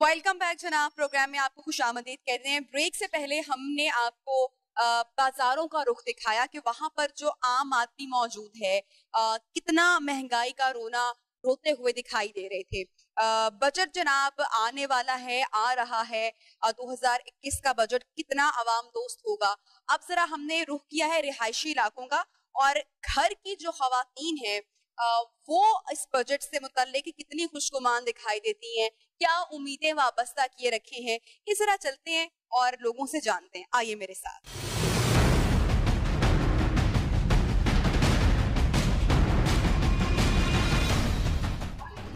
Welcome back जनाब। Programme में आपको खुशामदीद कहते हैं। ब्रेक से पहले हमने आपको बाजारों का रुख दिखाया कि वहां पर जो आम आदमी मौजूद है कितना महंगाई का रोते हुए दिखाई दे रहे थे। बजट जनाब आने वाला है, आ रहा है 2021 का बजट कितना अवाम दोस्त होगा। अब जरा हमने रुख किया है रिहायशी इलाकों का, और घर की जो खवातीन है वो इस बजट से मुतल्लिक कितनी खुशगुमान दिखाई देती हैं, क्या उम्मीदें वाबस्ता किए रखे हैं, ये जरा चलते हैं और लोगों से जानते हैं। आइए मेरे साथ।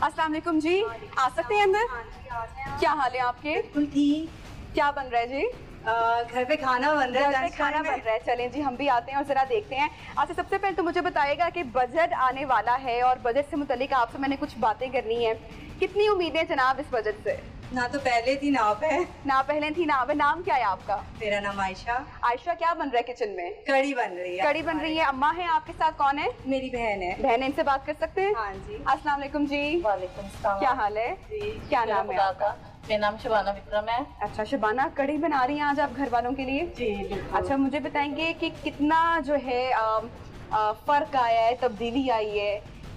अस्सलाम वालेकुम जी, आ सकते हैं अंदर? क्या हाल है आपके? बिल्कुल ठीक। क्या बन रहा है जी? घर पे खाना बन रहा है। खाना बन रहा है। चलें जी, हम भी आते हैं और जरा देखते हैं। अच्छा, सबसे पहले तो मुझे बताइएगा कि बजट आने वाला है और बजट से मुतालिक आपसे मैंने कुछ बातें करनी है। कितनी उम्मीदें जनाब इस बजट से? ना तो पहले थी ना है। ना पहले थी ना है। नाम क्या है आपका? मेरा नाम आयशा। आयशा, क्या बन रहा है किचन में? कड़ी बन रही है। कड़ी बन रही है। अम्मा है आपके साथ? कौन है? मेरी बहन है। बहन, इनसे बात कर सकते हैं? हाँ जी। अस्सलाम वालेकुम जी। वालेकुम सलाम। क्या हाल है जी। क्या नाम है आपका? मेरा नाम शबाना विक्रम है। अच्छा शबाना, कड़ी बना रही हैं आज आप घर वालों के लिए? जी बिल्कुल। अच्छा, मुझे बताएंगे कि कितना जो है फर्क आया है, तब्दीली आई है?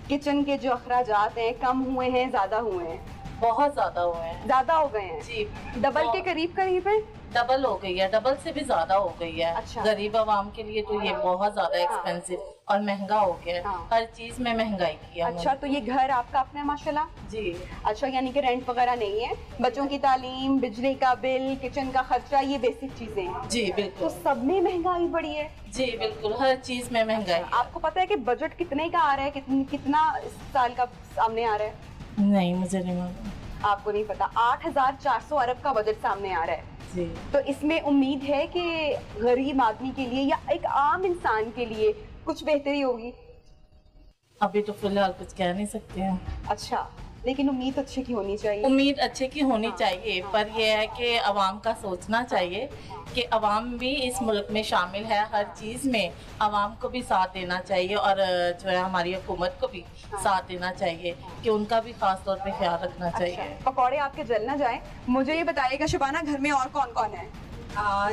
किचन के जो अखराजात हैं कम हुए हैं, ज्यादा हुए हैं? बहुत ज्यादा हुए हैं। ज्यादा हो गए हैं जी, डबल के करीब है। डबल हो गई है, डबल से भी ज्यादा हो गई है। अच्छा। गरीब आवाम के लिए तो ये बहुत ज्यादा एक्सपेंसिव और महंगा हो गया है। हाँ। हर चीज में महंगाई की है। अच्छा, तो ये घर आपका अपना है माशाल्लाह? जी। अच्छा, यानी कि रेंट वगैरह नहीं है? बच्चों की तालीम, बिजली का बिल, किचन का खर्चा, ये बेसिक चीजें हैं? जी तो बिल्कुल। सब में महंगाई बढ़ी है? जी बिल्कुल, हर चीज में महंगाई। आपको पता है कि बजट कितने का आ रहा है? कितना इस साल का सामने आ रहा है? नहीं, मुझे नहीं मालूम। आपको नहीं पता? 8,400 अरब का बजट सामने आ रहा है। जी। तो इसमें उम्मीद है कि गरीब आदमी के लिए या एक आम इंसान के लिए कुछ बेहतरी होगी? अभी तो फिलहाल कुछ कह नहीं सकते हैं। अच्छा, लेकिन उम्मीद अच्छे की होनी चाहिए। उम्मीद अच्छे की होनी चाहिए, पर यह है कि अवाम का सोचना चाहिए कि अवाम भी इस मुल्क में शामिल है। हर चीज़ में अवाम को भी साथ देना चाहिए और जो है हमारी हुकूमत को भी साथ देना चाहिए कि उनका भी खास तौर पे ख्याल रखना चाहिए। पकौड़े आपके जल ना जाए। मुझे ये बताइएगा शबाना, घर में और कौन कौन है?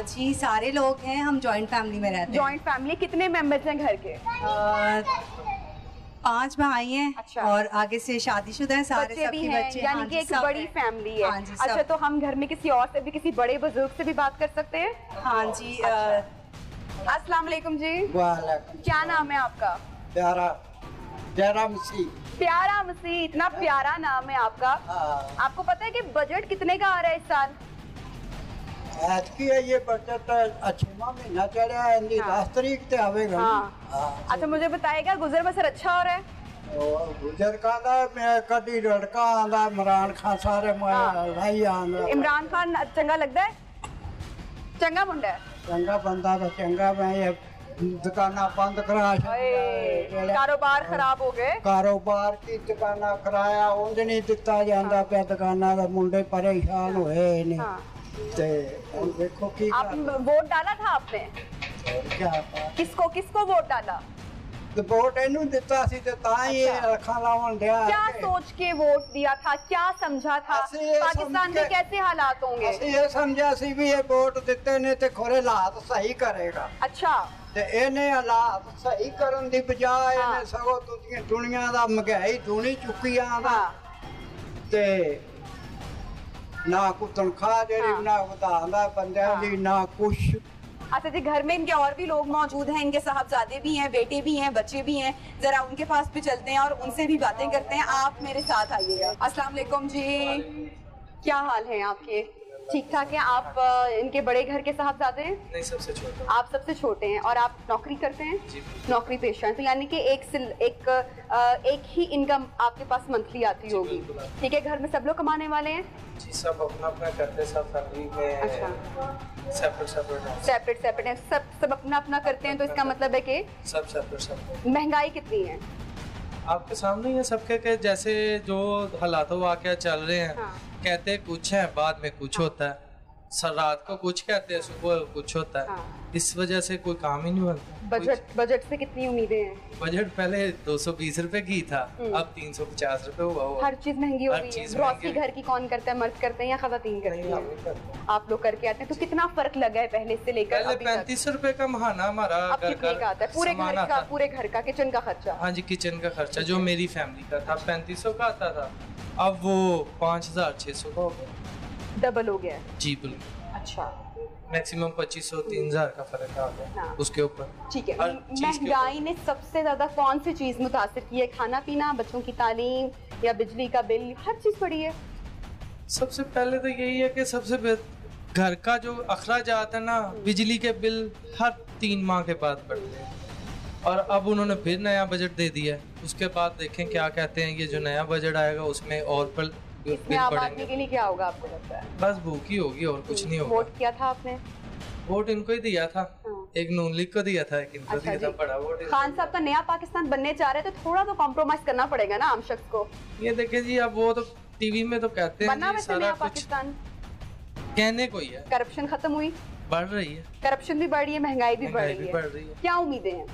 जी सारे लोग हैं, हम जॉइंट फैमिली में रहते हैं। जॉइंट फैमिली, कितने मेंबर्स हैं घर के? 5 भाई हैं। अच्छा। और आगे से शादीशुदा हैं सारे, बच्चे भी सबके हैं, बच्चे। यानी हाँ कि जी, एक सब बड़ी हैं। फैमिली है। हाँ जी, अच्छा, सब। तो हम घर में किसी और से भी, किसी बड़े बुजुर्ग से भी बात कर सकते हैं? हाँ जी। अस्सलाम वालेकुम जी। वालेकुम। क्या नाम है आपका? प्यारा मसीह। प्यारा मसीह, इतना प्यारा नाम है आपका। आपको पता है कि बजट कितने का आ रहा है इस साल? ऐतकी है ये बजट 6वां महीना चढ़ा है, 10 तारीख ते आवेगा। हाँ। अच्छा, मुझे बताइएगा गुजर बसर अच्छा हो रहा है? गुजर का मैं कभी लड़का आंदा, इमरान खान सारे भाई आंदा। इमरान खान चंगा लगता है? चंगा मुंडा है? चंगा बंदा तो चंगा। मैं ये दुकाना बंद करा, कारोबार खराब हो गए। कारोबार की दुकाना कराया, उंज नहीं दिता जाता पे दुकाना दा, मुंडे परेशान होए ने। ते देखो की आप वोट डाला था आपने? क्या किसको वोट डाला? तो वोट इनू दिता सी ते तां ही रखा लावन दिया। क्या सोच के वोट दिया था? क्या समझा था? पाकिस्तान में कैसे हालात होंगे? ये समझा सी भी ये वोट दिते ने ते खोरे हालात सही करेगा। अच्छा। ते इन्हें हालात सही करन दी बजाय इन्हें सगो दुनिया दा महंगाई दूनी चुकी आंदा ते ना को तनख्वाह जेड़ी ना वधांदा बंदियां दी, ना कुछ। अच्छा जी, घर में इनके और भी लोग मौजूद हैं, इनके साहबजादे भी हैं, बेटे भी हैं, बच्चे भी हैं। जरा उनके पास भी चलते हैं और उनसे भी बातें करते हैं। आप मेरे साथ आइएगा। अस्सलाम वालेकुम जी, क्या हाल है आपके? ठीक ठाक है। आप इनके बड़े घर के साहबजादे हैं? नहीं, सबसे छोटे। आप सबसे छोटे हैं और आप नौकरी करते हैं? जी। नौकरी पेशा है, तो यानी कि एक ही इनकम आपके पास मंथली आती होगी। ठीक है। घर में सब लोग कमाने वाले हैं? जी, सब अपना अपना करते हैं, सब फैमिली में। अच्छा। सेपरेट है, सब अपना अपना करते हैं, तो इसका मतलब है कि सब सेपरेट। महंगाई कितनी है आपके सामने ही है सबके के, जैसे जो हालातों वाकया चल रहे हैं। कहते कुछ है, बाद में कुछ होता है। सर रात को कुछ कहते हैं, सुबह कुछ होता है। हाँ। इस वजह से कोई काम ही नहीं बनता। बजट से कितनी उम्मीदें हैं? बजट पहले 220 रुपए की था, अब 350 रुपए हुआ। हर चीज महंगी हो हर गई है। चीज़ ग्रॉसरी महंगी। घर की कौन करता है? मर्द करते हैं या खवातीन करती नहीं, हैं? हम नहीं करते। आप लोग करके आते हैं, तो कितना फर्क लगा है पहले से लेकर पहले अभी तक? 35 रुपए का महाना हमारा अब घर कितने का आता है? पूरे सामान घर का, आता। पूरे घर का किचन का खर्चा? हाँ जी, किचन का खर्चा जो मेरी फैमिली का था 3500 का आता था, अब वो 5600 का हो गया। डबल हो गया है। जी बिल्कुल, अच्छा, मैक्सिमम 2500-3000 का फर्क आ गया हाँ। उसके ऊपर। ठीक है। हर चीज़ के महंगाई ने सबसे ज्यादा कौन सी चीज मुतासिर की है? खाना पीना, बच्चों की तालीम, या बिजली का बिल? हर चीज बढ़ी है। सबसे पहले तो यही है कि घर का जो अखराजात है ना, बिजली के बिल हर 3 माह के बाद बढ़ते हैं, और अब उन्होंने फिर नया बजट दे दिया है। उसके बाद देखें क्या कहते हैं, ये जो नया बजट आएगा उसमें और बिल इसमें आम आदमी बढ़ेंगे। के लिए क्या होगा आपको लगता है? बस भूख ही होगी और कुछ नहीं होगा। वोट किया था आपने? वोट इनको ही दिया था, हाँ। एक नून लीग को दिया था, एक इनको अच्छा दिया था, जी। बड़ा वोट। खान साहब का नया पाकिस्तान बनने जा रहे हैं, तो थोड़ा तो कॉम्प्रोमाइज करना पड़ेगा ना आम शख्स को। ये देखे जी, अब वो तो टीवी में तो कहते हैं बनना जी, वैसे सारा नया कुछ पाकिस्तान। कहने को ही है। करप्शन खत्म हुई? बढ़ रही है, करप्शन भी बढ़ रही है, महंगाई भी बढ़ महंगाई रही भी है। बढ़ रही है। क्या उम्मीदें हैं?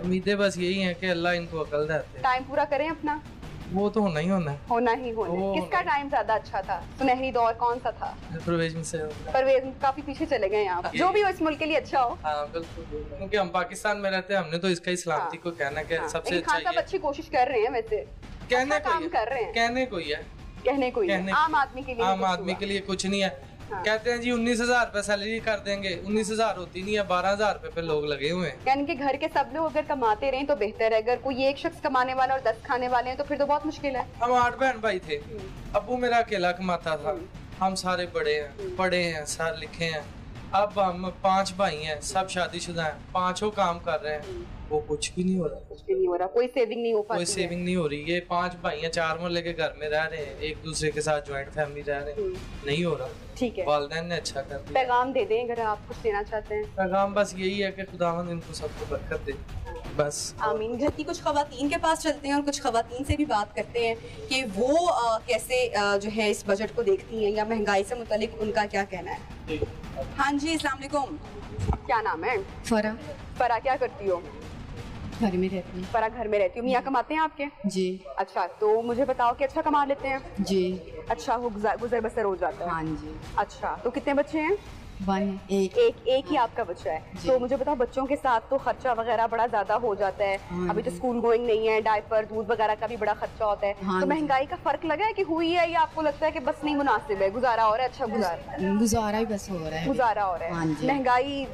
उम्मीदें बस यही है कि अल्लाह इनको अकल देते हैं। टाइम पूरा करें अपना? वो तो होना ही होना है। होना ही होना है। वो किसका होना टाइम ज्यादा अच्छा था? सुनहरी दौर कौन सा था? परवेज से। परवेज काफी पीछे चले गए आप। जो भी हो इस मुल्क के लिए अच्छा हो। हाँ बिल्कुल, क्योंकि हम पाकिस्तान में रहते हैं, हमने तो इसका ही सलामती को कहना कि हाँ, सबसे लेकिन अच्छा खान साहब ये अच्छी कोशिश कर रहे हैं वैसे। कहने अच्छा को काम ही कर रहे हैं। कहने को ही है, कहने को ही है। कहने आम आदमी के लिए आम कुछ आदमी हुआ। के लिए कुछ नहीं है। हाँ। कहते हैं जी 19,000 रुपए सैलरी कर देंगे, 19,000 होती नहीं है, 12,000 रुपए पे लोग लगे हुए हैं। यानी कि घर के सब लोग अगर कमाते रहें तो बेहतर है। अगर कोई एक शख्स कमाने वाला और 10 खाने वाले हैं तो फिर तो बहुत मुश्किल है। हम 8 बहन भाई थे, अब्बू मेरा अकेला कमाता था, हम सारे बड़े हैं, पढ़े हैं, सारे लिखे हैं। अब हम 5 भाई हैं, सब शादीशुदा हैं, 5 काम कर रहे हैं, वो कुछ भी नहीं हो रहा। कुछ भी नहीं हो रहा, कोई सेविंग नहीं हो पाती कोई सेविंग नहीं हो रही। ये 5 भाई हैं, 4 मोहल्ले के घर में रह रहे हैं, एक दूसरे के साथ ज्वाइंट फैमिली रह रहे हैं, नहीं हो रहा। ठीक है, वालिदैन ने अच्छा कर दिया। पैगाम दे दें अगर आप कुछ देना चाहते हैं। पैगाम बस यही है कि खुदावंद इनको सबको बरकत दे, बस। आमीन। घर की कुछ खवातीन के पास चलते हैं और कुछ खवातीन से भी बात करते हैं कि वो कैसे जो है इस बजट को देखती हैं या महंगाई से मुतालिक उनका क्या कहना है। हाँ जी, अस्सलाम वालेकुम। क्या नाम है? फरा फरा, क्या करती हो? घर में रहती हूँ। फरा घर में रहती हो। मियाँ कमाते हैं आपके? जी अच्छा, तो मुझे बताओ कि अच्छा कमा लेते हैं? जी अच्छा, वो गुजर बसर हो जाता है? हाँ जी। अच्छा, तो कितने बच्चे हैं? 1 एक एक ही आपका बच्चा है। तो मुझे बताओ, बच्चों के साथ तो खर्चा वगैरह बड़ा ज्यादा हो जाता है। हाँ अभी तो जी। स्कूल गोइंग नहीं है, डायपर दूध वगैरह का भी बड़ा खर्चा होता है। हाँ तो जी। महंगाई का फर्क लगा है कि हुई है, या आपको लगता है कि बस नहीं मुनासिब है, गुजारा हो रहा है, अच्छा गुजारा ही बस हो रहा है। गुजारा हो रहा हाँ है? जी। महंगाई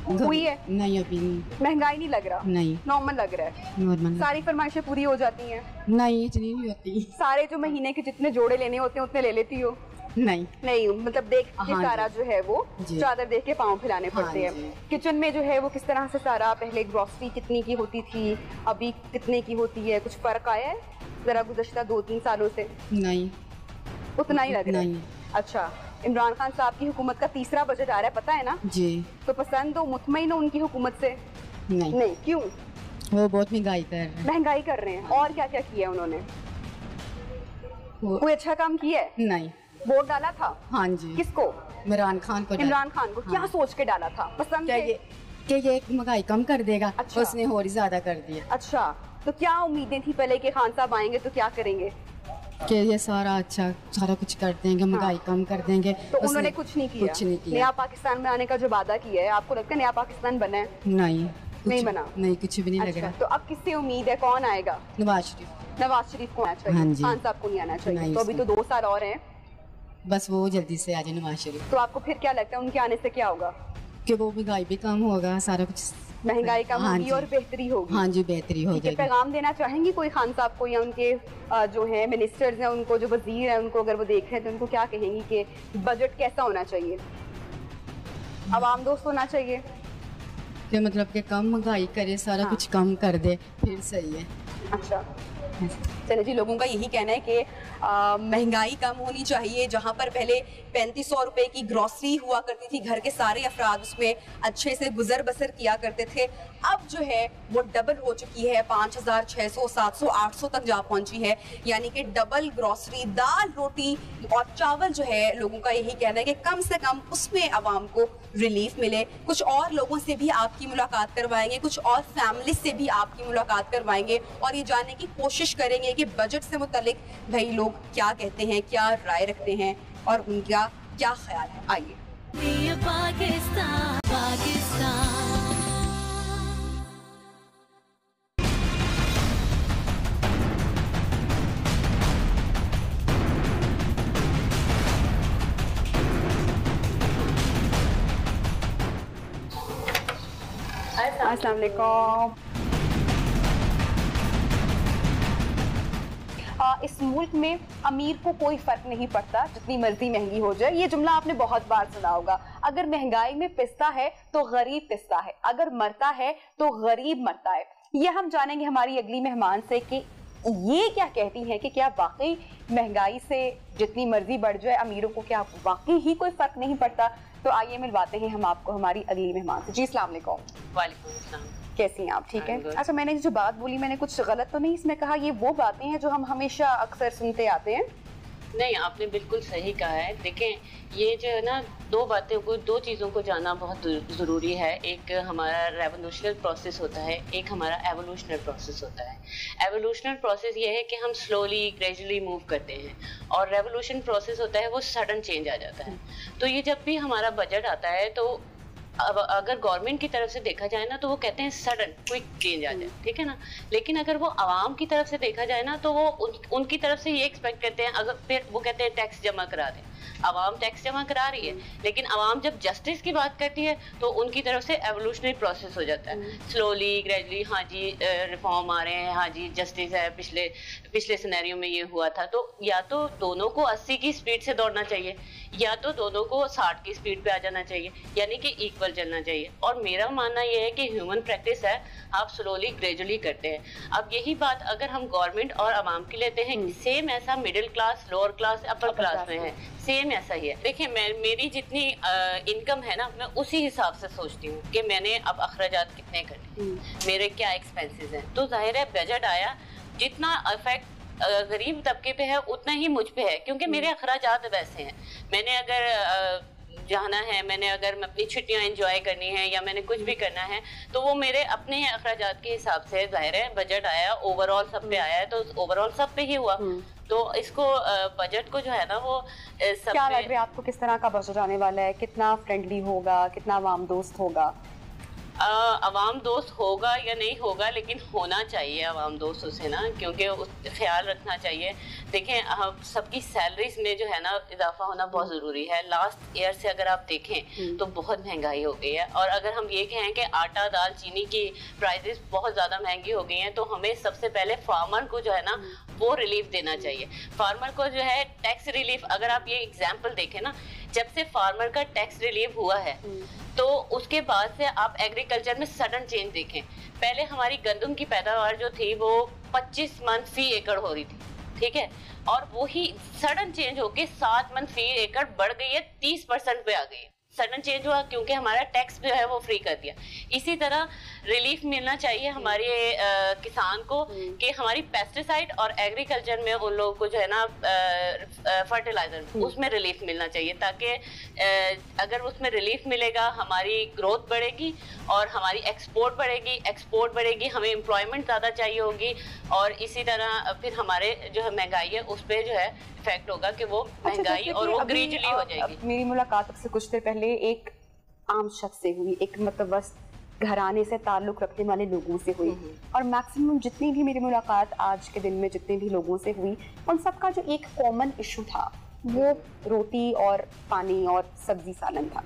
हुई है? नहीं अभी नहीं। महंगाई नहीं लग रहा? नहीं नॉर्मल लग रहा है? नॉर्मल सारी फरमाइशें पूरी हो जाती हैं? नहीं, इतनी नहीं होती। सारे जो महीने के जितने जोड़े लेने होते हैं उतने ले लेती हो? नहीं नहीं, मतलब देख के हाँ सारा जी। जो है वो जी। चादर देख के पाँव फैलाने हाँ पड़ते हैं। जी। किचन में जो है वो किस तरह से सारा, पहले ग्रोसरी कितनी की होती थी, अभी कितने की होती है? कुछ फर्क आया है जरा गुज़श्ता 2-3 सालों से? नहीं उतना ही लग रहा है? नहीं। अच्छा, इमरान खान साहब की हुकूमत का तीसरा बजट आ रहा है, पता है ना? जी तो पसंद हो, मुतमईन हो उनकी हुकूमत से? नहीं, नहीं, क्यों? वो बहुत महंगाई कर रहे हैं। महंगाई कर रहे हैं। और क्या क्या किया उन्होंने? वो- कोई अच्छा काम किया है? नहीं। वोट डाला था? हाँ जी, किसको? इमरान खान को इमरान खान को। क्या हाँ। सोच के डाला था? पसंद क्या थे? ये महंगाई कम कर देगा? अच्छा। उसने और ही ज्यादा कर दिया अच्छा, तो क्या उम्मीदें थी पहले कि खान साहब आएंगे तो क्या करेंगे? कि ये सारा कुछ कर देंगे, महंगाई कम कर देंगे। तो उसने उन्होंने कुछ नहीं किया? कुछ नहीं किया। नया पाकिस्तान बनाने का जो वादा किया है, आपको लगता है नया पाकिस्तान बना है? नहीं, नहीं कुछ- बना? नहीं, कुछ भी नहीं लग अच्छा, रहा। तो अब किससे उम्मीद है, कौन आएगा? नवाज शरीफ, नवाज शरीफ को आना चाहिए, हाँ जी। खान साहब को नहीं आना चाहिए। नहीं, तो अभी तो 2 साल और हैं, बस वो जल्दी से आ जाए नवाज शरीफ, तो आपको फिर क्या लगता है उनके आने से क्या होगा? कि वो महंगाई भी कम होगा, सारा कुछ महंगाई कम हाँ होगी जी। और बेहतरी होगी। हाँ जी, बेहतरी हो ठीक है, जाएगी। पैगाम देना चाहेंगी कोई खान साहब को, या उनके जो है मिनिस्टर्स हैं उनको, जो वजीर हैं उनको, अगर वो देख रहे हैं तो उनको क्या कहेंगी कि बजट कैसा होना चाहिए, आवाम दोस्त होना चाहिए? कि मतलब कि कम महंगाई करे, सारा हाँ। कुछ कम कर दे, फिर सही है। अच्छा, चलिए जी, लोगों का यही कहना है कि महंगाई कम होनी चाहिए। जहां पर पहले 3500 रुपए की ग्रॉसरी हुआ करती थी, घर के सारे अफराद उसमें अच्छे से गुजर बसर किया करते थे, अब जो है वो डबल हो चुकी है, 5600, 700, 800 तक जा पहुंची है। यानी कि डबल ग्रॉसरी, दाल रोटी और चावल जो है, लोगों का यही कहना है कि कम से कम उसमें आवाम को रिलीफ मिले। कुछ और लोगों से भी आपकी मुलाकात करवाएंगे, कुछ और फैमिली से भी आपकी मुलाकात करवाएंगे और ये जानने की कोशिश करेंगे कि बजट से मुतालिक भाई लोग क्या कहते हैं, क्या राय रखते हैं और उनका क्या ख्याल है। आइए। अस्सलाम वालेकुम। इस मुल्क में अमीर को कोई फर्क नहीं पड़ता, जितनी मर्जी महंगी हो जाए। ये जुमला आपने बहुत बार सुना होगा। अगर महंगाई में पिसता है तो गरीब पिसता है, अगर मरता है तो गरीब मरता है। ये हम जानेंगे हमारी अगली मेहमान से कि ये क्या कहती हैं कि क्या वाकई महंगाई से जितनी मर्जी बढ़ जाए अमीरों को क्या वाकई ही कोई फर्क नहीं पड़ता। तो आइए मिलवाते हैं हम आपको हमारी अगली मेहमान से। जी अस्सलाम वालेकुम। वालेकुम अस्सलाम। कैसी हैं आप? ठीक है। अच्छा, मैंने जो बात बोली, मैंने कुछ गलत तो नहीं इसमें कहा? ये वो बातें हैं जो हम हमेशा अक्सर सुनते आते हैं। नहीं, आपने बिल्कुल सही कहा है। देखें, ये जो है ना, दो चीज़ों को जानना बहुत ज़रूरी है। एक हमारा रेवोल्यूशनल प्रोसेस होता है, एक हमारा एवोल्यूशनल प्रोसेस होता है। एवोल्यूशनल प्रोसेस ये है कि हम स्लोली ग्रेजुअली मूव करते हैं, और रेवोल्यूशन प्रोसेस होता है वो सडन चेंज आ जाता है। तो ये जब भी हमारा बजट आता है, तो अब अगर गवर्नमेंट की तरफ से देखा जाए ना, तो वो कहते हैं सडन क्विक चेंज आ जाए, ठीक है ना। लेकिन अगर वो आवाम की तरफ से देखा जाए ना, तो वो उनकी तरफ से ये एक्सपेक्ट करते हैं, अगर फिर वो कहते हैं टैक्स जमा करा दें। आवाम टैक्स जमा करा रही है, लेकिन आवाम जब जस्टिस की बात करती है तो उनकी तरफ से एवोल्यूशनरी प्रोसेस हो जाता है, स्लोली ग्रेजुअली। हाँ जी, रिफॉर्म आ रहे हैं, हाँ जी जस्टिस है, पिछले सिनेरियो में ये हुआ था। तो या तो दोनों को 80 की स्पीड से दौड़ना चाहिए, या तो दोनों को 60 की स्पीड पे आ जाना चाहिए, यानी कि इक्वल चलना चाहिए। और मेरा मानना ये है कि ह्यूमन प्रैक्टिस है, आप स्लोली ग्रेजुअली करते हैं। अब यही बात अगर हम गवर्नमेंट और आवाम की लेते हैं, सेम ऐसा middle class, lower class, upper class में है, सेम ऐसा ही है। देखिए, मेरी जितनी इनकम है ना, मैं उसी हिसाब से सोचती हूँ कि मैंने अब अखराजात कितने करने, मेरे क्या एक्सपेंसेस हैं। तो जाहिर है बजट आया, जितना इफेक्ट गरीब तबके पे है उतना ही मुझ पे है, क्योंकि मेरे अखराजात वैसे हैं। मैंने अगर जाना है, मैंने अगर अपनी छुट्टियां एंजॉय करनी है, या मैंने कुछ भी करना है, तो वो मेरे अपने अखराजात के हिसाब से जाहिर है बजट आया, ओवरऑल सब पे आया है, तो ओवरऑल सब पे ही हुआ। तो इसको बजट को जो है ना, वो सब क्या लग रहा है आपको, किस तरह का बजट आने वाला है? कितना फ्रेंडली होगा, कितना आवाम दोस्त होगा? अवाम दोस्त होगा या नहीं होगा, लेकिन होना चाहिए अवाम दोस्त उसे ना, क्योंकि ख्याल रखना चाहिए। देखें, सबकी सैलरीज में जो है ना इजाफा होना बहुत ज़रूरी है। लास्ट ईयर से अगर आप देखें तो बहुत महंगाई हो गई है, और अगर हम ये कहें कि आटा, दाल, चीनी की प्राइसेस बहुत ज़्यादा महंगी हो गई हैं, तो हमें सबसे पहले फार्मर को जो है ना वो रिलीफ देना चाहिए। फार्मर को जो है टैक्स रिलीफ, अगर आप ये एग्जाम्पल देखें ना, जब से फार्मर का टैक्स रिलीफ हुआ है, तो उसके बाद से आप एग्रीकल्चर में सडन चेंज देखें। पहले हमारी गंदम की पैदावार जो थी वो 25 मन फी एकड़ हो रही थी, ठीक है, और वो ही सडन चेंज होके 7 मन फी एकड़ बढ़ गई है, 30% पे आ गई है। सडन चेंज हुआ क्योंकि हमारा टैक्स जो है वो फ्री कर दिया। इसी तरह रिलीफ मिलना चाहिए हमारे किसान को कि हमारी पेस्टिसाइड और एग्रीकल्चर में उन लोगों को जो है ना फर्टिलाइजर, उसमें रिलीफ मिलना चाहिए, ताकि अगर उसमें रिलीफ मिलेगा हमारी ग्रोथ बढ़ेगी और हमारी एक्सपोर्ट बढ़ेगी, हमें एम्प्लॉयमेंट ज़्यादा चाहिए होगी, और इसी तरह फिर हमारे जो है महंगाई है उस पर जो है इफेक्ट होगा कि वो महंगाई और वो ग्रेजुअली हो जाएगी। मेरी मुलाकात से कुछ देर पहले एक आम शख्स से हुई, एक मतवस्त घराने से ताल्लुक रखने वाले लोगों से हुई, और मैक्सिमम जितनी भी मेरी मुलाकात आज के दिन में जितने भी लोगों से हुई, उन सबका जो एक कॉमन इशू था वो रोटी और पानी और सब्जी सालन था।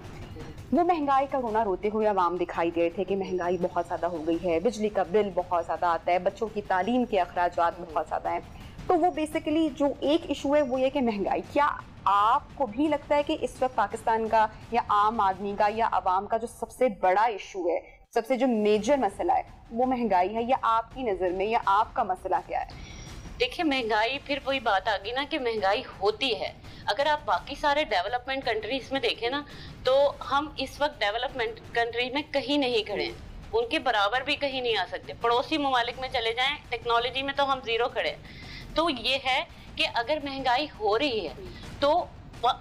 वो महंगाई का रोना रोते हुए आवाम दिखाई दे रहे थे कि महंगाई बहुत ज़्यादा हो गई है, बिजली का बिल बहुत ज़्यादा आता है, बच्चों की तालीम के अखराजात बहुत ज़्यादा हैं। तो वो बेसिकली जो एक इशू है वो ये कि महंगाई। क्या आपको भी लगता है कि इस वक्त पाकिस्तान का या आम आदमी का या आवाम का जो सबसे बड़ा इशू है, सबसे जो मेजर मसला है वो महंगाई है, या आपकी नजर में या आपका मसला क्या है? देखिए महंगाई, फिर वही बात आ गई ना कि महंगाई होती है। अगर आप बाकी सारे डेवलपमेंट कंट्रीज में देखें ना, तो हम इस वक्त डेवलपमेंट कंट्री में कहीं नहीं खड़े हैं, उनके बराबर भी कहीं नहीं आ सकते। पड़ोसी ममालिक में चले जाएं, टेक्नोलॉजी में तो हम जीरो खड़े हैं। तो ये है कि अगर महंगाई हो रही है तो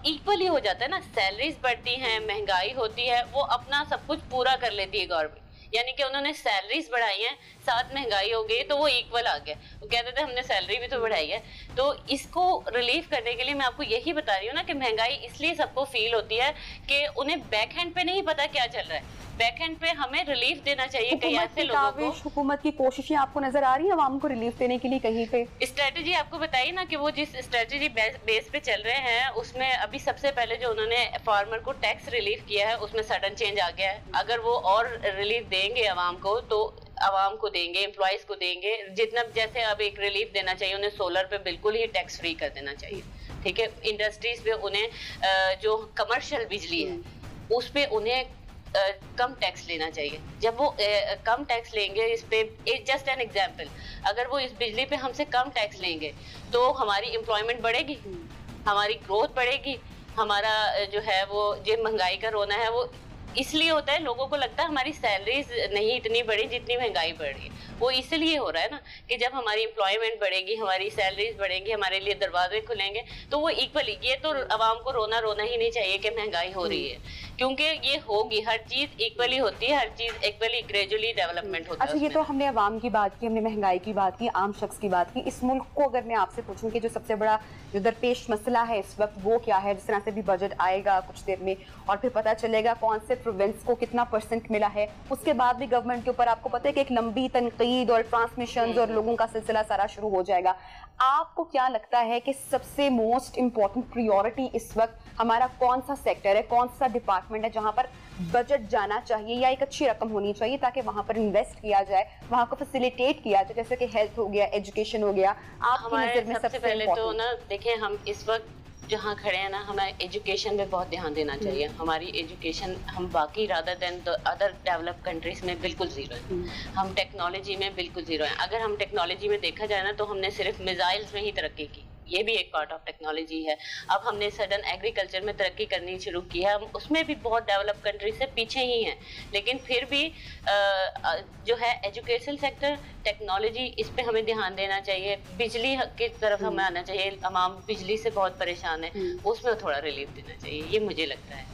इक्वली हो जाता है ना, सैलरीज बढ़ती हैं, महंगाई होती है, वो अपना सब कुछ पूरा कर लेती है गवर्नमेंट। यानी कि उन्होंने सैलरीज बढ़ाई हैं, साथ महंगाई हो गई, तो वो इक्वल आ गया। वो कहते थे हमने सैलरी भी तो बढ़ाई है। तो इसको रिलीफ करने के लिए मैं आपको यही बता रही हूँ ना कि महंगाई इसलिए सबको फील होती है कि उन्हें बैक हैंड पे नहीं पता क्या चल रहा है। बैक हैंड पे हमें रिलीफ देना चाहिए कई ऐसे लोगों को। हुकूमत की कोशिशें आपको नजर आ रही है आवाम को रिलीफ देने के लिए कहीं पे? स्ट्रेटजी आपको बताइए ना कि वो जिस स्ट्रेटजी बेस पे चल रहे हैं, उसमें अभी सबसे पहले जो उन्होंने फार्मर को टैक्स रिलीफ किया है, उसमें सडन चेंज आ गया है। अगर वो और रिलीफ देंगे आवाम को तो आवाम को देंगे, एम्प्लॉयज को देंगे। जितना जैसे अब एक रिलीफ देना चाहिए उन्हें, सोलर पे बिल्कुल ही टैक्स फ्री कर देना चाहिए, ठीक है। इंडस्ट्रीज पे उन्हें जो कमर्शियल बिजली है उस पे उन्हें कम टैक्स लेना चाहिए। जब वो कम टैक्स लेंगे इस पे, जस्ट एन एग्जांपल, अगर वो इस बिजली पे हमसे कम टैक्स लेंगे तो हमारी एम्प्लॉयमेंट बढ़ेगी, हमारी ग्रोथ बढ़ेगी, हमारा जो है वो जो महंगाई का रोना है वो इसलिए होता है, लोगों को लगता है हमारी सैलरीज नहीं इतनी बढ़ी जितनी महंगाई बढ़ रही है। वो इसलिए हो रहा है ना कि जब हमारी एम्प्लॉयमेंट बढ़ेगी, हमारी सैलरीज बढ़ेंगी, हमारे लिए दरवाजे खुलेंगे, तो वो इक्वली, ये तो आवाम को रोना ही नहीं चाहिए कि महंगाई हो रही है, क्योंकि ये होगी। हर चीज इक्वली होती है, हर चीज इक्वली ग्रेजुअली डेवलपमेंट होता है। अच्छा, ये तो हमने आवाम की बात की, हमने महंगाई की बात की, आम शख्स की बात की। इस मुल्क को अगर मैं आपसे पूछूं कि जो सबसे बड़ा जो दरपेश मसला है इस वक्त वो क्या है? जिस तरह से भी बजट आएगा कुछ देर में और फिर पता चलेगा कौन से प्रोविंस को कितना % मिला है, उसके बाद भी गवर्नमेंट के ऊपर आपको पता है कि एक लंबी तनकीद और ट्रांसमिशन और लोगों का सिलसिला सारा शुरू हो जाएगा। आपको क्या लगता है कि सबसे मोस्ट इम्पॉर्टेंट प्रायोरिटी इस वक्त हमारा कौन सा सेक्टर है, कौन सा डिपार्टमेंट है जहां पर बजट जाना चाहिए या एक अच्छी रकम होनी चाहिए ताकि वहां पर इन्वेस्ट किया जाए, वहां को फैसिलिटेट किया जाए, जैसे कि हेल्थ हो गया, एजुकेशन हो गया? आपकी नजर में सबसे पहले तो ना देखिए, हम इस वक्त जहाँ खड़े हैं ना, हमें एजुकेशन पे बहुत ध्यान देना चाहिए। हमारी एजुकेशन, हम बाकी rather than other develop countries में बिल्कुल जीरो है। हम टेक्नोलॉजी में बिल्कुल जीरो है। अगर हम टेक्नोलॉजी में देखा जाए ना तो हमने सिर्फ मिसाइल्स में ही तरक्की की, ये भी एक पार्ट ऑफ टेक्नोलॉजी है। अब हमने सडन एग्रीकल्चर में तरक्की करनी शुरू की है, हम उसमें भी बहुत डेवलप कंट्री से पीछे ही हैं, लेकिन फिर भी जो है एजुकेशन सेक्टर, टेक्नोलॉजी, इस पे हमें ध्यान देना चाहिए। बिजली की तरफ हमें आना चाहिए, आवाम बिजली से बहुत परेशान है, उसमें थोड़ा रिलीफ देना चाहिए, ये मुझे लगता है।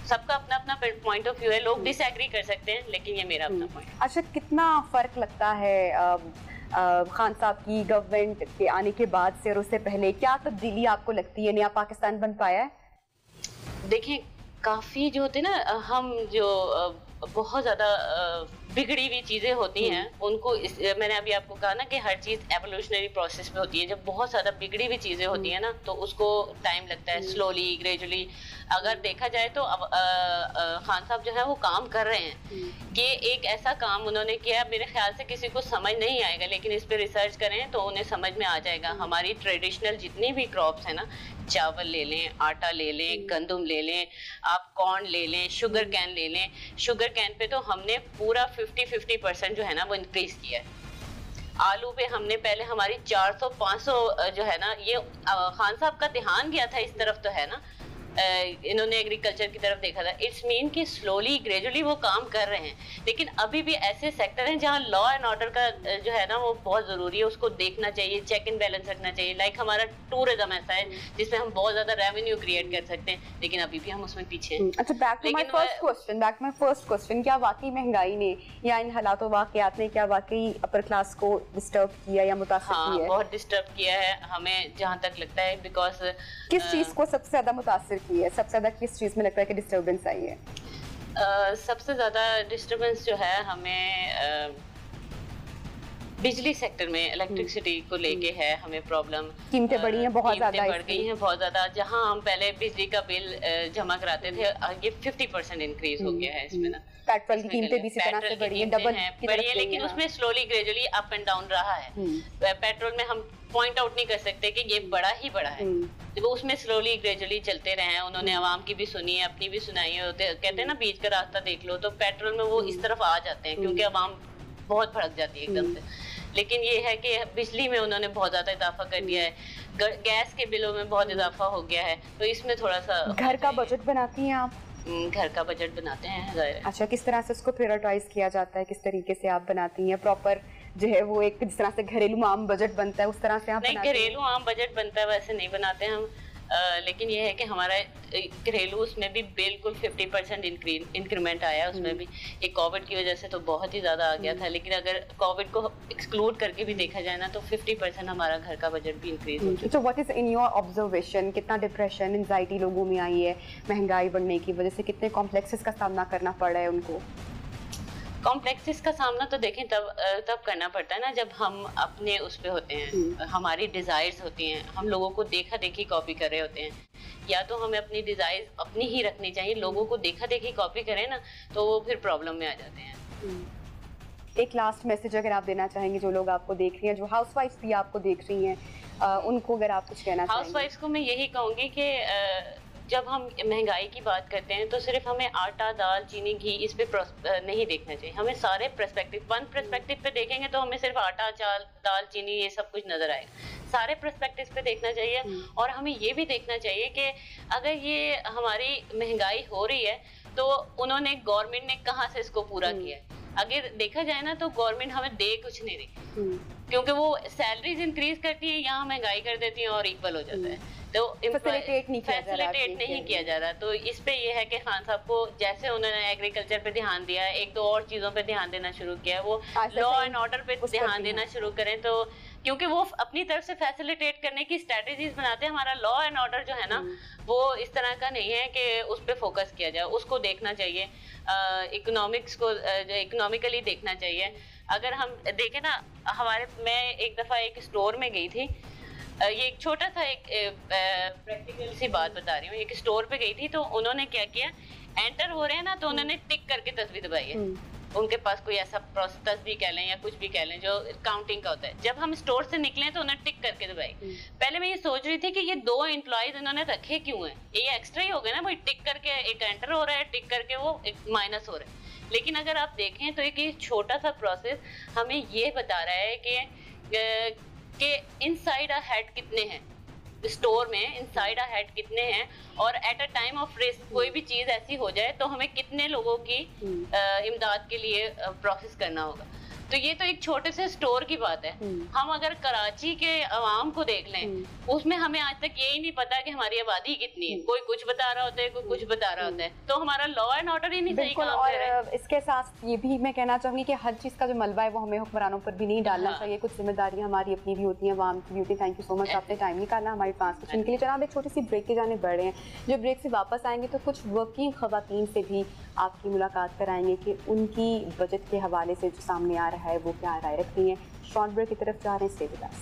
सबका अपना अपना पॉइंट ऑफ व्यू है, लोग डिसएग्री कर सकते हैं, लेकिन ये मेरा अपना पॉइंट। अच्छा, कितना फर्क लगता है खान साहब की गवर्नमेंट के आने के बाद से और उससे पहले? क्या तब्दीली आपको लगती है नया पाकिस्तान बन पाया है? देखिए, काफी जो होते ना, हम जो बहुत ज्यादा बिगड़ी हुई चीजें होती हैं उनको मैंने अभी आपको कहा ना कि हर चीज एवोल्यूशनरी प्रोसेस में होती है। जब बहुत ज्यादा बिगड़ी हुई चीजें होती है ना तो उसको टाइम लगता है, स्लोली ग्रेजुअली। अगर देखा जाए तो अब खान साहब जो है वो काम कर रहे हैं कि एक ऐसा काम उन्होंने किया, मेरे ख्याल से किसी को समझ नहीं आएगा, लेकिन इस पे रिसर्च करें तो उन्हें समझ में आ जाएगा। हमारी ट्रेडिशनल जितनी भी क्रॉप्स है ना, चावल ले लें, आटा ले लें, गंदम ले लें, आप कॉर्न ले लें, शुगर कैन ले लें। शुगर कैन पे तो हमने पूरा 50% जो है ना वो इंक्रीज किया है। आलू पे हमने पहले हमारी 400-500 जो है ना, ये खान साहब का ध्यान गया था इस तरफ, तो है ना, इन्होंने एग्रीकल्चर की तरफ देखा था। इट्स मीन कि स्लोली ग्रेजुअली वो काम कर रहे हैं, लेकिन अभी भी ऐसे सेक्टर हैं जहां लॉ एंड ऑर्डर का जो है ना वो बहुत जरूरी है, उसको देखना चाहिए, चेक एंड बैलेंस रखना चाहिए। लाइक हमारा टूरिज्म ऐसा है जिसमें हम बहुत ज्यादा रेवेन्यू क्रिएट कर सकते हैं, लेकिन अभी भी हम उसमें पीछे हैं। अच्छा, back to my first question, क्या वाकई महंगाई ने या इन हालातों वाकयात ने क्या वाकई अपर क्लास को डिस्टर्ब किया या मुतासिर किया है? बहुत डिस्टर्ब किया है हमें, जहाँ तक लगता है। बिकॉज किस चीज को सबसे ज्यादा मुतासिर की है? सबसे ज्यादा किस चीज में लगता है कि डिस्टर्बेंस आई है? सबसे ज्यादा डिस्टर्बेंस जो है हमें बिजली सेक्टर में इलेक्ट्रिसिटी को लेके है हमें प्रॉब्लम। कीमतें बढ़ी हैं बहुत ज़्यादा, बढ़ गई हैं बहुत ज़्यादा। जहां हम पहले बिजली का बिल जमा कराते थे, ये 50% इंक्रीज हो गया है इसमें ना। पेट्रोल की कीमतें भी इसी तरह से बढ़ी हैं, डबल बढ़ी है, लेकिन उसमें slowly gradually up and down रहा है। पेट्रोल में हम पॉइंट आउट नहीं कर सकते कि ये बड़ा ही बड़ा है, वो उसमें स्लोली ग्रेजुअली चलते रहे हैं। उन्होंने आवाम की भी सुनी है, अपनी भी सुनाई है। कहते हैं ना बीच का रास्ता देख लो, तो पेट्रोल में वो इस तरफ आ जाते हैं क्योंकि आवाम बहुत भड़क जाती है एकदम से। लेकिन ये है कि बिजली में उन्होंने बहुत ज्यादा इजाफा कर दिया है, गैस के बिलों में बहुत इजाफा हो गया है, तो इसमें थोड़ा सा। घर का बजट बनाती हैं आप? घर का बजट बनाते हैं। अच्छा, किस तरह से उसको प्रायोरिटाइज किया जाता है, किस तरीके से आप बनाती हैं? प्रॉपर जो है वो एक जिस तरह से घरेलू आम बजट बनता है उस तरह से आप नहीं, घरेलू आम बजट बनता है वैसे नहीं बनाते हम। लेकिन ये है कि हमारा घरेलू उसमें भी बिल्कुल 50% इंक्रीमेंट आया उसमें भी। ये कोविड की वजह से तो बहुत ही ज़्यादा आ गया था, लेकिन अगर कोविड को एक्सक्लूड करके भी देखा जाए ना तो 50% हमारा घर का बजट भी इंक्रीज हो चुका है। तो what is in your observation, कितना डिप्रेशन, एंजाइटी लोगों में आई है महंगाई बढ़ने की वजह से? कितने कॉम्प्लेक्सेस का सामना करना पड़ रहा है उनको? कॉम्प्लेक्सेस का सामना तो देखें तब करना पड़ता है ना जब हम अपने उस पे होते हैं, हमारी डिजायर्स होती हैं, हम लोगों को देखा देखी कॉपी कर रहे होते हैं। या तो हमें अपनी डिजायर्स अपनी ही रखनी चाहिए, लोगों को देखा देखी कॉपी करें ना तो वो फिर प्रॉब्लम में आ जाते हैं। एक लास्ट मैसेज अगर आप देना चाहेंगे जो लोग आपको देख रही हैं, जो हाउसवाइफ्स भी आपको देख रही हैं, उनको अगर आप कुछ कहना चाहेंगे? हाउसवाइफ्स को मैं यही कहूँगी कि जब हम महंगाई की बात करते हैं तो सिर्फ हमें आटा, दाल, चीनी, घी इस पे नहीं देखना चाहिए। हमें सारे वन पर्सपेक्टिव पे देखेंगे तो हमें सिर्फ आटा, दाल, चीनी ये सब कुछ नजर आएगा। सारे पर्सपेक्टिव पे देखना चाहिए और हमें ये भी देखना चाहिए कि अगर ये हमारी महंगाई हो रही है तो उन्होंने गवर्नमेंट ने कहाँ से इसको पूरा किया है। अगर देखा जाए ना तो गवर्नमेंट हमें दे कुछ नहीं रही, क्योंकि वो सैलरीज इंक्रीज करती है, यहाँ महंगाई कर देती है और इक्वल हो जाता है। तो फैसिलिटेट नहीं किया जा रहा। तो इस पे ये है कि खान साहब को जैसे उन्होंने एग्रीकल्चर पे ध्यान दिया, एक दो और चीजों पे ध्यान देना शुरू किया, वो लॉ एंड ऑर्डर पे ध्यान देना शुरू करें। तो क्योंकि वो अपनी तरफ से फैसिलिटेट करने की स्ट्रेटेजीज बनाते हैं, हमारा लॉ एंड ऑर्डर जो है ना वो इस तरह का नहीं है कि उस पर फोकस किया जाए, उसको देखना चाहिए, इकोनॉमिक्स को इकोनॉमिकली देखना चाहिए। अगर हम देखें ना, मैं एक दफा एक स्टोर में गई थी, ये एक छोटा सा एक प्रैक्टिकल सी बात बता रही हूँ। एक स्टोर पे गई थी तो उन्होंने क्या किया, एंटर हो रहे हैं ना तो उन्होंने टिक करके तस्वीर दबाई है। उनके पास कोई ऐसा तस्वीर कह लें या कुछ भी कह लें जो काउंटिंग का होता है। जब हम स्टोर से निकले तो उन्होंने टिक करके दबाई। पहले मैं ये सोच रही थी कि ये 2 एम्प्लॉयज इन्होंने रखे क्यों हैं, ये एक्स्ट्रा ही हो गया ना भाई, टिक करके एक एंटर हो रहा है, टिक करके वो एक माइनस हो रहा है। लेकिन अगर आप देखें तो एक छोटा सा प्रोसेस हमें ये बता रहा है कि इनसाइड अ हेड कितने हैं स्टोर में, इनसाइड अ हेड कितने हैं, और at a time of risk कोई भी चीज ऐसी हो जाए तो हमें कितने लोगों की इमदाद के लिए प्रोसेस करना होगा। तो ये तो एक छोटे से स्टोर की बात है। हम अगर कराची के अवाम को देख लें, उसमें हमें आज तक यही नहीं पता कि हमारी आबादी कितनी है। कोई कुछ बता रहा होता है, कोई कुछ बता रहा होता है, तो हमारा लॉ एंड ऑर्डर ही नहीं सही काम कर रहा है। इसके साथ ये भी मैं कहना चाहूंगी कि हर चीज का जो मलबा है वो हमें हुक्मरानों पर भी नहीं डालना चाहिए। कुछ जिम्मेदारियां हमारी अपनी भी होती हैं, अवाम की भी होती है। थैंक यू सो मच, आपने टाइम निकाला हमारी ट्रांसमिशन के लिए। जनाब, एक छोटी सी ब्रेक के जाने बढ़ रहे हैं। जो ब्रेक से वापस आएंगे तो कुछ वर्किंग खवातीन से भी आपकी मुलाकात कराएंगे कि उनकी बजट के हवाले से जो सामने आ रहा है वो क्या राय रखती हैं। शॉर्ट ब्रेक की तरफ जा रहे हैं, stay with us.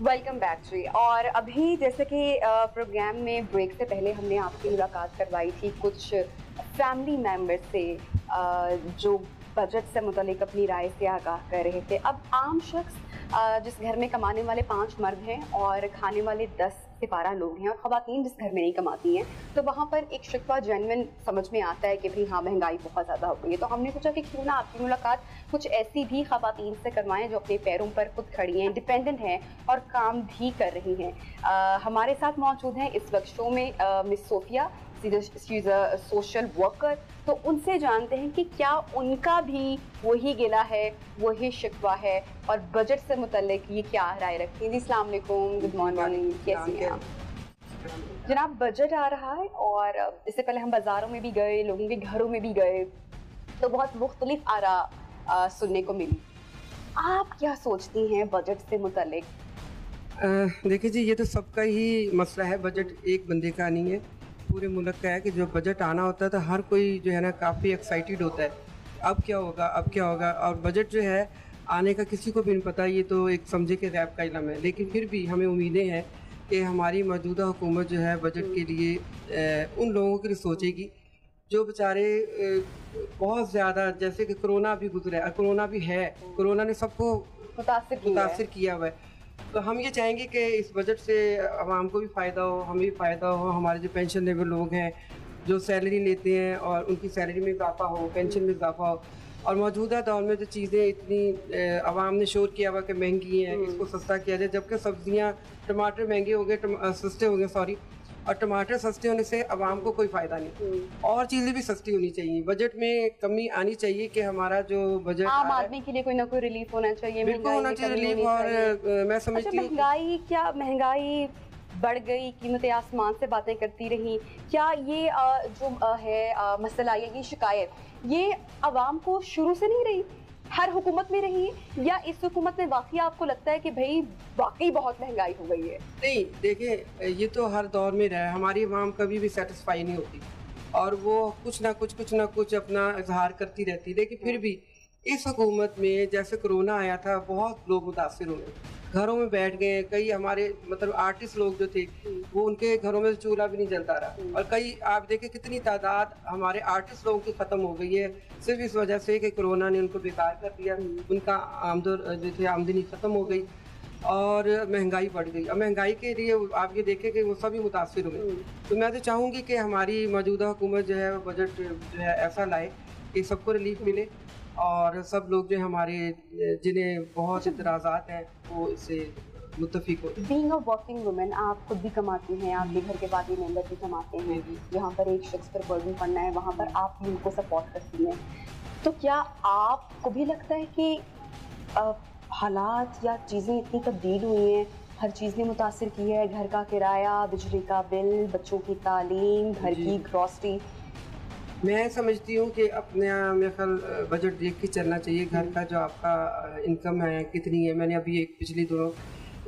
Welcome back जी। और अभी जैसे कि प्रोग्राम में ब्रेक से पहले हमने आपकी मुलाकात करवाई थी कुछ फैमिली मेम्बर से जो बजट से मुतालिक अपनी राय से आगाह कर रहे थे। अब आम शख्स जिस घर में कमाने वाले 5 मर्द हैं और खाने वाले 10 से 12 लोग हैं, और ख़वातीन जिस घर में नहीं कमाती हैं, तो वहाँ पर एक शिकवा जेन्युइन समझ में आता है कि भाई हाँ महंगाई बहुत ज़्यादा हो गई है। तो हमने सोचा कि क्यों ना आपकी मुलाकात कुछ ऐसी भी ख़वातीन से करवाएं जो अपने पैरों पर खुद खड़ी हैं, इंडिपेंडेंट हैं और काम भी कर रही हैं। हमारे साथ मौजूद हैं इस वक्त शो में Miss Sophia, she is a social worker. तो उनसे जानते हैं कि क्या उनका भी वही गिला है, वही शिकवा है, और बजट से मुतल्लिक ये क्या राय रखती हैं। अस्सलाम वालेकुम, गुड मॉर्निंग, कैसी हैं आप? जनाब, बजट आ रहा है और इससे पहले हम बाज़ारों में भी गए, लोगों के घरों में भी गए, तो बहुत मुख्तलिफ आरा सुनने को मिली। आप क्या सोचती हैं बजट से मुतल्लिक? देखिए जी, ये तो सबका ही मसला है। बजट एक बंदे का नहीं है, पूरे मुल्क का है कि जो बजट आना होता है तो हर कोई जो है ना काफ़ी एक्साइटेड होता है, अब क्या होगा अब क्या होगा। और बजट जो है आने का किसी को भी नहीं पता, ये तो एक समझे के गैब का इलम है। लेकिन फिर भी हमें उम्मीदें हैं कि हमारी मौजूदा हुकूमत जो है बजट के लिए उन लोगों के लिए सोचेगी जो बेचारे बहुत ज़्यादा, जैसे कि कोरोना भी गुजरा है, कोरोना भी है, कोरोना ने सबको मुतासिर किया हुआ है। तो हम ये चाहेंगे कि इस बजट से आवाम को भी फ़ायदा हो, हमें भी फ़ायदा हो, हमारे जो पेंशन लेवल लोग हैं जो सैलरी लेते हैं और उनकी सैलरी में इजाफा हो, पेंशन में इजाफा हो। और मौजूदा दौर में जो चीज़ें इतनी आवाम ने शोर किया हुआ कि महंगी हैं, इसको सस्ता किया जाए, जबकि सब्जियां टमाटर महंगे हो गए, सस्ते हो गए सॉरी, और टमाटर सस्ते होने से आवाम को कोई फ़ायदा नहीं। और चीज़ें भी सस्ती होनी चाहिए, बजट में कमी आनी चाहिए कि हमारा जो बजट आम आदमी के लिए कोई ना कोई रिलीफ होना चाहिए, बिल्कुल होना चाहिए रिलीफ। और मैं समझती हूँ महंगाई, क्या महंगाई बढ़ गई, कीमतें आसमान से बातें करती रही, क्या ये जो है मसला या ये शिकायत ये आवाम को शुरू से नहीं रही, हर हुकूमत में रही है, या इस हुकूमत में वाकई आपको लगता है कि भाई वाकई बहुत महंगाई हो गई है? नहीं, देखिए ये तो हर दौर में रहा है, हमारी आवाम कभी भी सेटिस्फाई नहीं होती और वो कुछ ना कुछ अपना इजहार करती रहती। लेकिन फिर भी इस हुकूमत में जैसे कोरोना आया था बहुत लोग मुतासिर हुए, घरों में बैठ गए। कई हमारे मतलब आर्टिस्ट लोग जो थे वो उनके घरों में चूल्हा भी नहीं जलता रहा, और कई आप देखें कितनी तादाद हमारे आर्टिस्ट लोगों की ख़त्म हो गई है सिर्फ इस वजह से कि कोरोना ने उनको बेकार कर दिया, उनका आमदनी ख़त्म हो गई और महंगाई बढ़ गई। अब महंगाई के लिए आप ये देखें कि वो सभी मुतासिर हुए। तो मैं तो चाहूँगी कि हमारी मौजूदा हुकूमत जो है बजट जो है ऐसा लाए कि सबको रिलीफ मिले और सब लोग जो हमारे जिन्हें बहुत इतराज़ात हैं वो इससे मुत्तफिक हो। बीइंग अ वर्किंग वुमेन, आप खुद भी कमाती हैं, आपके घर के बाकी मेंबर भी कमाते हैं, यहाँ पर एक शख्स पर बर्डन पड़ना है, वहाँ पर आप भी उनको सपोर्ट करती हैं। तो क्या आपको भी लगता है कि हालात या चीज़ें इतनी तब्दील हुई हैं, हर चीज़ ने मुतासिर की है, घर का किराया, बिजली का बिल, बच्चों की तालीम, घर की ग्रॉसरी? मैं समझती हूँ कि अपने मेरे ख्याल बजट देख के चलना चाहिए। घर का जो आपका इनकम है कितनी है, मैंने अभी एक पिछले दिनों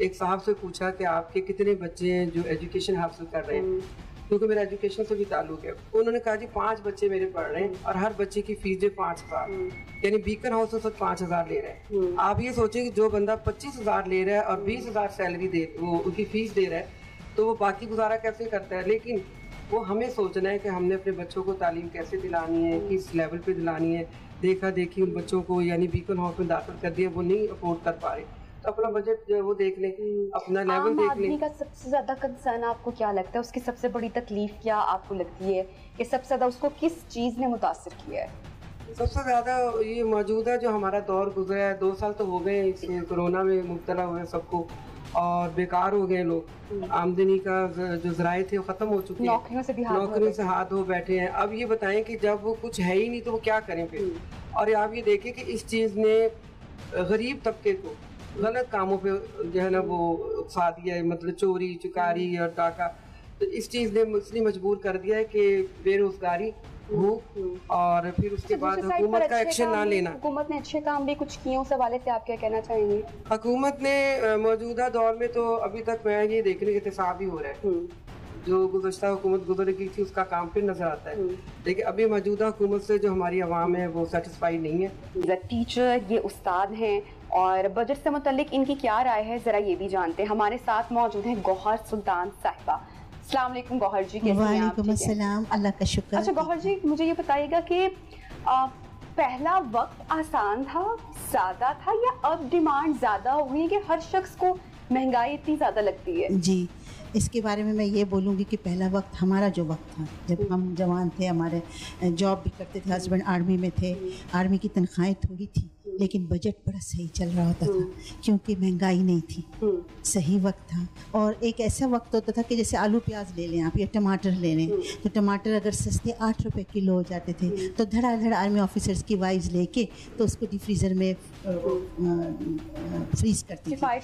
एक साहब से पूछा कि आपके कितने बच्चे हैं जो एजुकेशन हासिल कर रहे हैं, क्योंकि मेरा एजुकेशन से भी ताल्लुक है। उन्होंने कहा जी 5 बच्चे मेरे पढ़ रहे हैं और हर बच्चे की फीस जो 5,000, यानी बीकन हाउस से 5,000 ले रहे हैं। आप ये सोचें कि जो बंदा 25,000 ले रहा है और 20,000 सैलरी दे वो उनकी फीस दे रहा है, तो वो बाकी गुजारा कैसे करता है? लेकिन वो हमें सोचना है कि हमने अपने बच्चों को तालीम कैसे दिलानी है, किस लेवल पे दिलानी है। देखा देखी उन बच्चों को यानी बीकन हाउस में दाखिल कर दिया, वो नहीं अफोर्ड कर पा रहे, तो अपना बजट जो है वो देख लें, अपना लेवल देख लें। का सबसे ज़्यादा कंसर्न आपको क्या लगता है, उसकी सबसे बड़ी तकलीफ क्या आपको लगती है कि सबसे ज़्यादा उसको किस चीज़ ने मुतासिर किया है? सबसे ज़्यादा ये मौजूदा जो हमारा दौर गुजरा है, 2 साल तो हो गए इस कोरोना में मुब्तला हुए सबको और बेकार हो गए लोग, आमदनी का जो ज़राए थे वो ख़त्म हो चुके हैं, नौकरियों से हाथ धो बैठे हैं। अब ये बताएं कि जब वो कुछ है ही नहीं तो वो क्या करें फिर? और आप ये देखें कि इस चीज़ ने गरीब तबके को गलत कामों पे जो है ना वो उकसा दिया है, मतलब चोरी चुकारी और डाका। तो इस चीज़ ने इसलिए मजबूर कर दिया है कि बेरोजगारी, भूख और फिर उसके बाद हुकूमत का एक्शन ना लेना। हुकूमत ने अच्छे काम भी कुछ किए, उस हवाले से आप क्या कहना चाहेंगे? हुकूमत ने मौजूदा दौर में तो अभी तक मैं ये देखने के एहतसाब ही हो रहा है, जो गुज़श्ता हुकूमत गुजर गई थी उसका काम फिर नजर आता है। लेकिन अभी मौजूदा हुकूमत से जो हमारी आवाम है वो सेटिस्फाई नहीं है। टीचर, ये उस्ताद हैं और बजट से मुतल्लिक इनकी क्या राय है ज़रा ये भी जानते हैं। हमारे साथ मौजूद हैं गौहर सुल्तान साहिबा। अस्सलाम वालेकुम गौहर जी, कैसे हैं आप? वालेकुम अस्सलाम, अल्लाह का शुक्र। अच्छा गौहर जी, मुझे ये बताइएगा कि पहला वक्त आसान था, सादा था, या अब डिमांड ज़्यादा हुई है कि हर शख्स को महंगाई इतनी ज़्यादा लगती है? जी, इसके बारे में मैं ये बोलूँगी कि पहला वक्त हमारा जो वक्त था जब हम जवान थे, हमारे जॉब भी करते थे, हस्बैंड आर्मी में थे, आर्मी की तनख्वाहें थोड़ी थी लेकिन बजट बड़ा सही चल रहा होता था क्योंकि महंगाई नहीं थी, सही वक्त था। और एक ऐसा वक्त होता था कि जैसे आलू प्याज ले लें आप या टमाटर ले लें, तो टमाटर अगर सस्ते 8 रुपए किलो हो जाते थे तो धड़ाधड़ आर्मी ऑफिसर्स की वाइज लेके तो उसको डिफ्रीज़र में फ्रीज करती थी। कफायत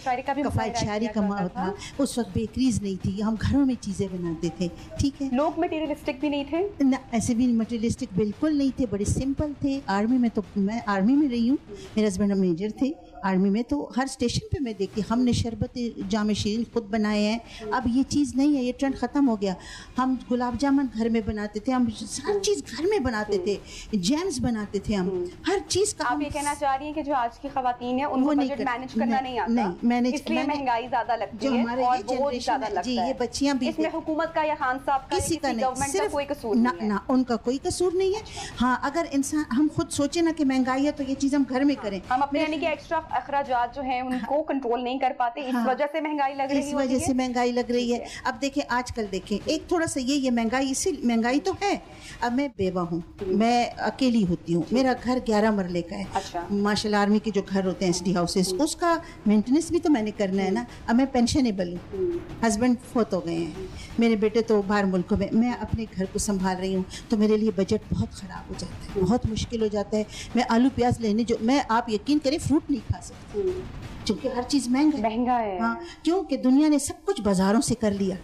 शारी का था उस वक्त, बेकरीज नहीं थी, हम घरों में चीज़ें बनाते थे। ठीक है, लोग मटेरियलिस्टिक भी नहीं थे ना, ऐसे भी मटेरियलिस्टिक बिल्कुल नहीं थे, बड़े सिंपल थे। आर्मी में तो मैं आर्मी में रही हूँ, मेरे हस्बैंड मेजर थे, आर्मी में, तो हर स्टेशन पे मैं देखती, हमने शरबत जाम शीरीन खुद बनाए हैं। अब ये चीज़ नहीं है, ये ट्रेंड ख़त्म हो गया। हम गुलाब जामुन घर में बनाते थे, हम हर चीज़ घर में बनाते थे, जैम्स बनाते थे, हम हर चीज़ का। आप ये कहना चाह रही हैं कि जो आज की ख़वातीन हैं उनको बजट मैनेज करना नहीं आता, नहीं मैनेज, इसलिए महंगाई ज़्यादा लगती है हमारे और ये बहुत ज़्यादा लगता जी, है। ये बच्चियाँ भी, इसमें हुकूमत का या खान साहब का किसी का नहीं, गवर्नमेंट का कोई कसूर ना, नहीं है। ना उनका कोई कसूर नहीं है। हाँ, अगर इंसान हम खुद सोचे ना कि महंगाई है तो ये चीज़ हम घर में करें। हम अपने यानी कि एक्स्ट्रा अखराजात जो हैं उनको कंट्रोल नहीं कर पाते, इस वजह से महंगाई लग रही है। इस वजह से महंगाई लग रही है। अब देखें, आजकल देखें, एक थोड़ा सा ये महंगाई, इसी महंगाई तो है। अब मैं बेवा हूँ, मैं अकेली होती हूँ, मेरा घर 11 मरले का है। अच्छा। मार्शल आर्मी के जो घर होते हैं SD हाउसेस, उसका मेंटेनेंस भी तो मैंने करना है ना। अब मैं पेंशनेबल हूँ, हस्बैंड फोत हो गए हैं, मेरे बेटे तो बाहर मुल्कों में, मैं अपने घर को संभाल रही हूँ, तो मेरे लिए बजट बहुत ख़राब हो जाता है, बहुत मुश्किल हो जाता है। मैं आलू प्याज लेने जो मैं, आप यकीन करें, फ्रूट नहीं खा सकती क्योंकि हर चीज़ महंगा है। हाँ, क्योंकि दुनिया ने सब कुछ बाज़ारों से कर लिया,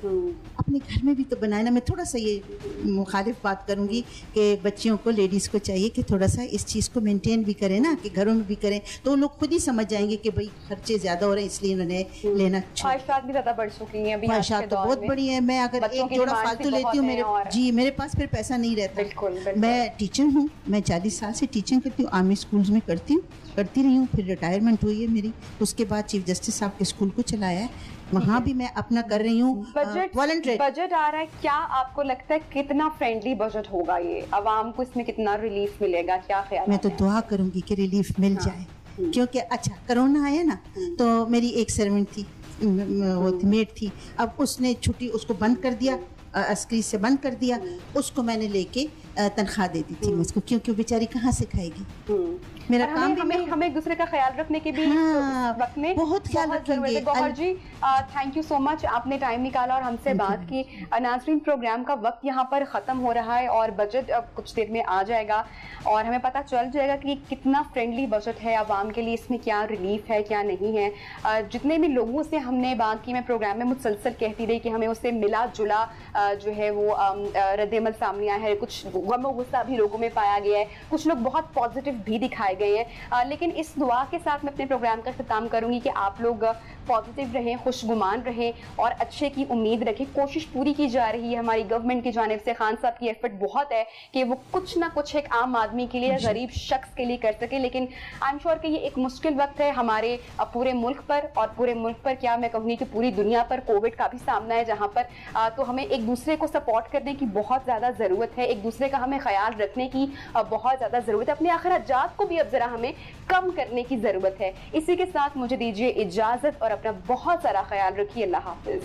अपने घर में भी तो बनाए ना। मैं थोड़ा सा ये मुखालिफ बात करूँगी कि बच्चियों को, लेडीज़ को चाहिए कि थोड़ा सा इस चीज़ को मेंटेन भी करें ना, कि घरों में भी करें, तो लोग खुद ही समझ जाएंगे कि भाई खर्चे ज़्यादा हो रहे हैं, इसलिए उन्होंने लेना। ख्वाहिशात भी ज़्यादा बढ़ चुकी हैं अभी, ख्वाहिशात तो बहुत बड़ी है। मैं अगर एक जोड़ा फालतू लेती हूँ, मेरे पास फिर पैसा नहीं रहता। मैं टीचर हूँ, मैं 40 साल से टीचिंग करती हूँ, आर्मी स्कूल्स में करती रही हूँ, फिर रिटायरमेंट हुई है मेरी। उसके बाद चीफ जस्टिस साहब के स्कूल को चलाया है, वहाँ भी मैं अपना कर रही हूँ। बजट आ रहा है, क्या आपको लगता है कितना फ्रेंडली बजट होगा ये? अवाम को इसमें कितना रिलीफ मिलेगा, क्या ख्याल? मैं तो दुआ करूँगी कि रिलीफ मिल जाए, क्योंकि अच्छा कोरोना आया ना, तो मेरी एक सर्वेंट थी, वो मेड थी, अब उसने छुट्टी, उसको बंद कर दिया, अस्करी से बंद कर दिया, उसको मैंने लेके तनख्वाह दे दी थी उसको, क्योंकि बेचारी कहाँ से खाएगी। मेरा काम भी हमें एक दूसरे का ख्याल रखने के भी वक्त में बहुत ख्याल रखेंगे। गौहर जी, थैंक यू सो मच, आपने टाइम निकाला और हमसे बात की। नाज़रीन, प्रोग्राम का वक्त यहाँ पर ख़त्म हो रहा है और बजट अब कुछ देर में आ जाएगा और हमें पता चल जाएगा कि कितना फ्रेंडली बजट है आवाम के लिए, इसमें क्या रिलीफ है क्या नहीं है। जितने भी लोगों से हमने बात की, मैं प्रोग्राम में मुसलसल कहती रही कि हमें उससे मिला जुला जो है वो रद्द-ए-अमल सामने आया है, कुछ गम और गुस्सा भी लोगों में पाया गया है, कुछ लोग बहुत पॉजिटिव भी दिखाए गए हैं। लेकिन इस दुआ के साथ मैं अपने प्रोग्राम का ख़त्म करूंगी कि आप लोग पॉजिटिव रहें, खुशगुमान रहें और अच्छे की उम्मीद रखें। कोशिश पूरी की जा रही है हमारी गवर्नमेंट की जानिब से, खान साहब की एफर्ट बहुत है कि वो कुछ ना कुछ एक आम आदमी के लिए, गरीब शख्स के लिए कर सके। लेकिन आई एम श्योर कि ये एक मुश्किल वक्त है हमारे पूरे मुल्क पर, और पूरे मुल्क पर क्या मैं कहूँगी कि पूरी दुनिया पर कोविड का भी सामना है, जहाँ पर तो हमें एक दूसरे को सपोर्ट करने की बहुत ज़्यादा ज़रूरत है, एक दूसरे का हमें ख्याल रखने की बहुत ज़्यादा ज़रूरत है, अपने अखराजात को भी अब ज़रा हमें कम करने की ज़रूरत है। इसी के साथ मुझे दीजिए इजाज़त और अपना बहुत सारा ख्याल रखिए। अल्लाह हाफिज़।